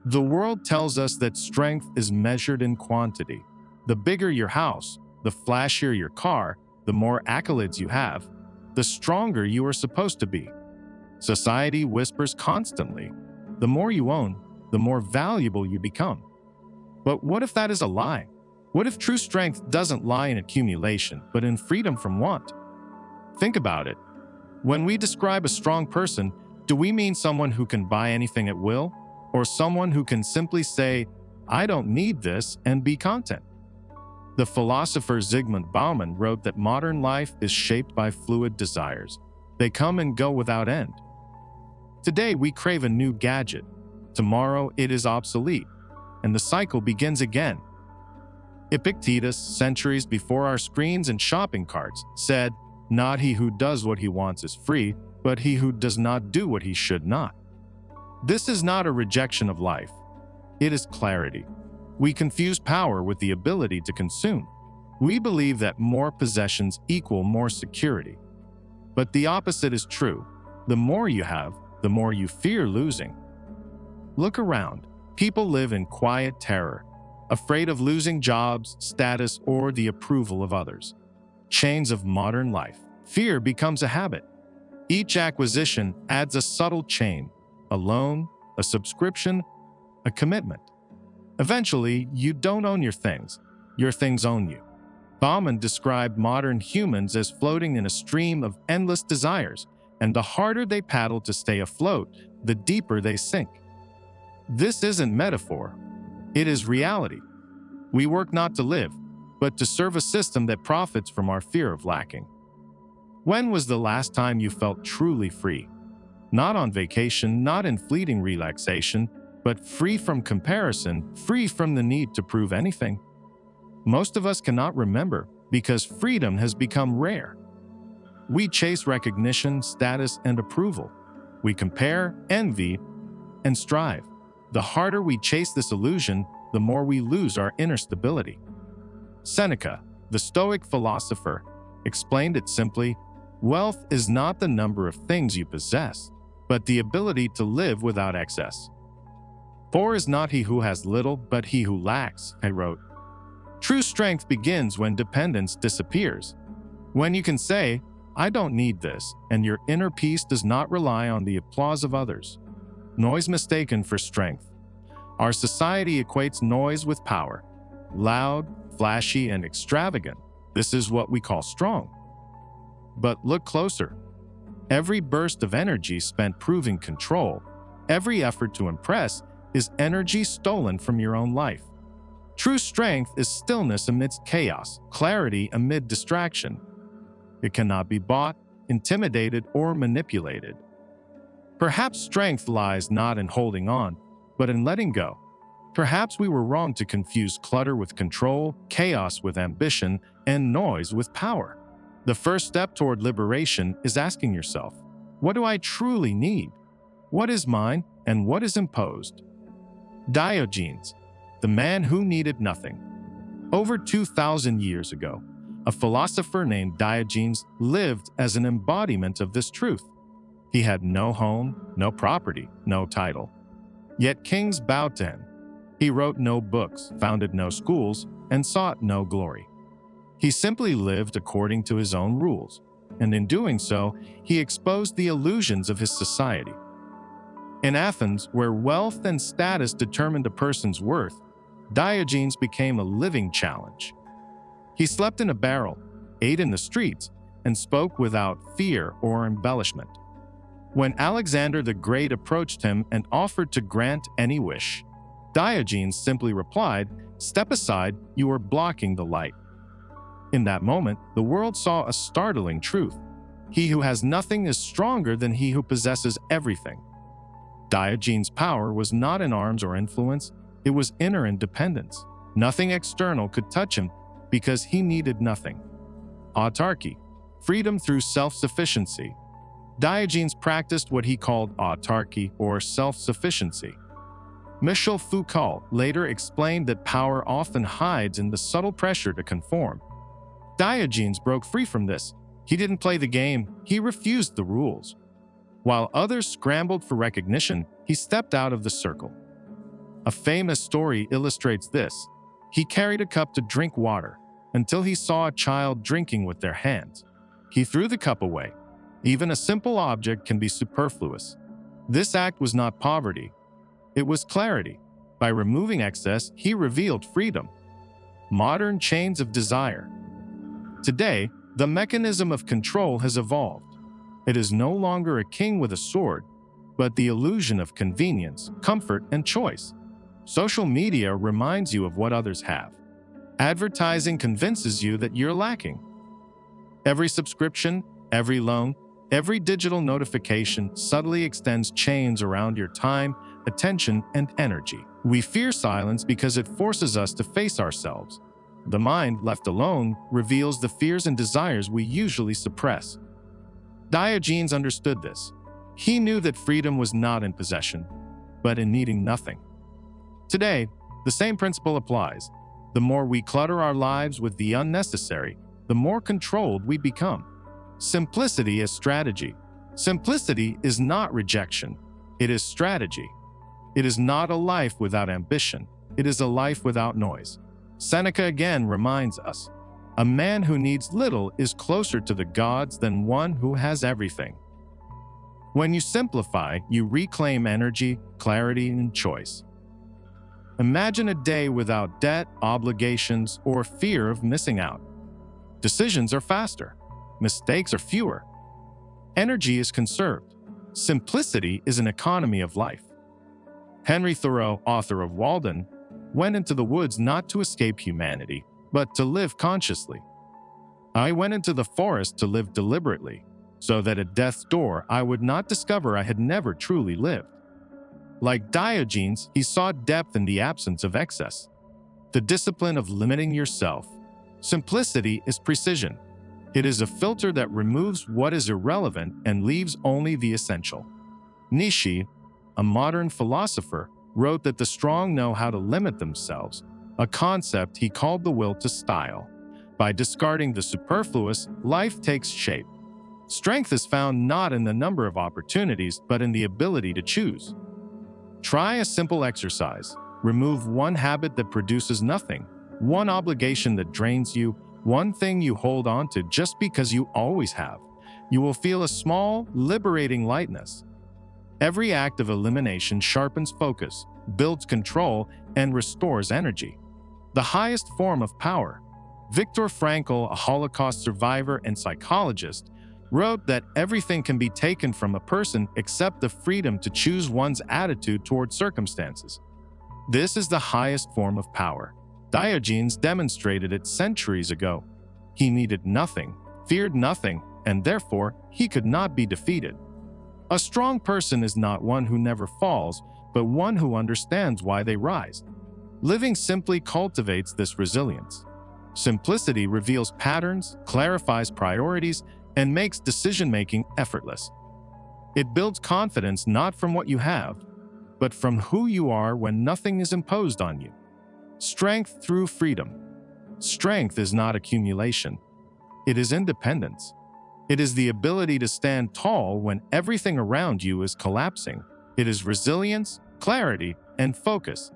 The world tells us that strength is measured in quantity. The bigger your house, the flashier your car, the more accolades you have, the stronger you are supposed to be. Society whispers constantly, the more you own, the more valuable you become. But what if that is a lie? What if true strength doesn't lie in accumulation, but in freedom from want? Think about it. When we describe a strong person, do we mean someone who can buy anything at will? Or someone who can simply say, I don't need this, and be content? The philosopher Zygmunt Bauman wrote that modern life is shaped by fluid desires. They come and go without end. Today we crave a new gadget. Tomorrow it is obsolete, and the cycle begins again. Epictetus, centuries before our screens and shopping carts, said, "Not he who does what he wants is free, but he who does not do what he should not." This is not a rejection of life. It is clarity. We confuse power with the ability to consume. We believe that more possessions equal more security. But the opposite is true. The more you have, the more you fear losing. Look around. People live in quiet terror, afraid of losing jobs, status, or the approval of others. Chains of modern life. Fear becomes a habit. Each acquisition adds a subtle chain, a loan, a subscription, a commitment. Eventually, you don't own your things own you. Bauman described modern humans as floating in a stream of endless desires, and the harder they paddle to stay afloat, the deeper they sink. This isn't metaphor. It is reality. We work not to live, but to serve a system that profits from our fear of lacking. When was the last time you felt truly free? Not on vacation, not in fleeting relaxation, but free from comparison, free from the need to prove anything. Most of us cannot remember because freedom has become rare. We chase recognition, status, and approval. We compare, envy, and strive. The harder we chase this illusion, the more we lose our inner stability. Seneca, the Stoic philosopher, explained it simply: wealth is not the number of things you possess, but the ability to live without excess. Poor is not he who has little, but he who lacks, he wrote. True strength begins when dependence disappears. When you can say, I don't need this, and your inner peace does not rely on the applause of others. Noise mistaken for strength. Our society equates noise with power. Loud, flashy, and extravagant. This is what we call strong. But look closer. Every burst of energy spent proving control, every effort to impress, is energy stolen from your own life. True strength is stillness amidst chaos, clarity amid distraction. It cannot be bought, intimidated, or manipulated. Perhaps strength lies not in holding on, but in letting go. Perhaps we were wrong to confuse clutter with control, chaos with ambition, and noise with power. The first step toward liberation is asking yourself, what do I truly need? What is mine and what is imposed? Diogenes, the man who needed nothing. Over 2,000 years ago, a philosopher named Diogenes lived as an embodiment of this truth. He had no home, no property, no title. Yet kings bowed to him. He wrote no books, founded no schools, and sought no glory. He simply lived according to his own rules, and in doing so, he exposed the illusions of his society. In Athens, where wealth and status determined a person's worth, Diogenes became a living challenge. He slept in a barrel, ate in the streets, and spoke without fear or embellishment. When Alexander the Great approached him and offered to grant any wish, Diogenes simply replied, "Step aside, you are blocking the light." In that moment, the world saw a startling truth. He who has nothing is stronger than he who possesses everything. Diogenes' power was not in arms or influence, it was inner independence. Nothing external could touch him because he needed nothing. Autarky, freedom through self-sufficiency. Diogenes practiced what he called autarky or self-sufficiency. Michel Foucault later explained that power often hides in the subtle pressure to conform. Diogenes broke free from this. He didn't play the game, he refused the rules. While others scrambled for recognition, he stepped out of the circle. A famous story illustrates this. He carried a cup to drink water until he saw a child drinking with their hands. He threw the cup away. Even a simple object can be superfluous. This act was not poverty. It was clarity. By removing excess, he revealed freedom. Modern chains of desire. Today, the mechanism of control has evolved. It is no longer a king with a sword, but the illusion of convenience, comfort, and choice. Social media reminds you of what others have. Advertising convinces you that you're lacking. Every subscription, every loan, every digital notification subtly extends chains around your time, attention, and energy. We fear silence because it forces us to face ourselves. The mind, left alone, reveals the fears and desires we usually suppress. Diogenes understood this. He knew that freedom was not in possession, but in needing nothing. Today, the same principle applies. The more we clutter our lives with the unnecessary, the more controlled we become. Simplicity is strategy. Simplicity is not rejection. It is strategy. It is not a life without ambition. It is a life without noise. Seneca again reminds us, a man who needs little is closer to the gods than one who has everything. When you simplify, you reclaim energy, clarity, and choice. Imagine a day without debt, obligations, or fear of missing out. Decisions are faster. Mistakes are fewer. Energy is conserved. Simplicity is an economy of life. Henry Thoreau, author of Walden, went into the woods not to escape humanity, but to live consciously. I went into the forest to live deliberately, so that at death's door I would not discover I had never truly lived. Like Diogenes, he sought depth in the absence of excess. The discipline of limiting yourself. Simplicity is precision. It is a filter that removes what is irrelevant and leaves only the essential. Nietzsche, a modern philosopher, wrote that the strong know how to limit themselves, a concept he called the will to style. By discarding the superfluous, life takes shape. Strength is found not in the number of opportunities, but in the ability to choose. Try a simple exercise. Remove one habit that produces nothing, one obligation that drains you, one thing you hold on to just because you always have. You will feel a small, liberating lightness. Every act of elimination sharpens focus, builds control, and restores energy. The highest form of power. Viktor Frankl, a Holocaust survivor and psychologist, wrote that everything can be taken from a person except the freedom to choose one's attitude toward circumstances. This is the highest form of power. Diogenes demonstrated it centuries ago. He needed nothing, feared nothing, and therefore he could not be defeated. A strong person is not one who never falls, but one who understands why they rise. Living simply cultivates this resilience. Simplicity reveals patterns, clarifies priorities, and makes decision-making effortless. It builds confidence not from what you have, but from who you are when nothing is imposed on you. Strength through freedom. Strength is not accumulation. It is independence. It is the ability to stand tall when everything around you is collapsing. It is resilience, clarity, and focus.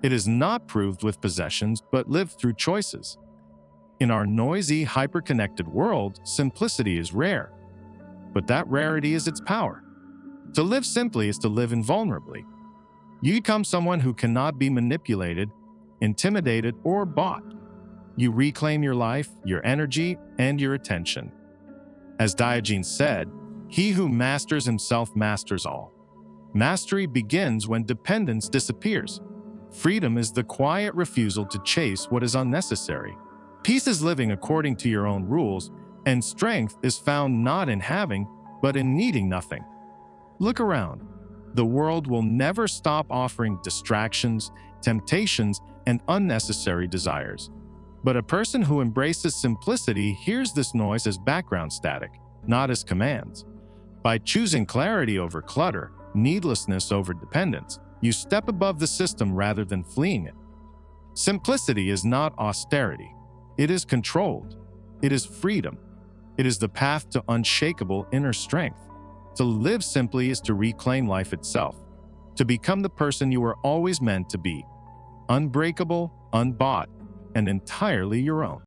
It is not proved with possessions, but lived through choices. In our noisy, hyper-connected world, simplicity is rare. But that rarity is its power. To live simply is to live invulnerably. You become someone who cannot be manipulated, intimidated, or bought. You reclaim your life, your energy, and your attention. As Diogenes said, he who masters himself masters all. Mastery begins when dependence disappears. Freedom is the quiet refusal to chase what is unnecessary. Peace is living according to your own rules, and strength is found not in having, but in needing nothing. Look around. The world will never stop offering distractions, temptations, and unnecessary desires. But a person who embraces simplicity hears this noise as background static, not as commands. By choosing clarity over clutter, needlessness over dependence, you step above the system rather than fleeing it. Simplicity is not austerity. It is controlled. It is freedom. It is the path to unshakable inner strength. To live simply is to reclaim life itself. to become the person you were always meant to be, unbreakable, unbought, and entirely your own.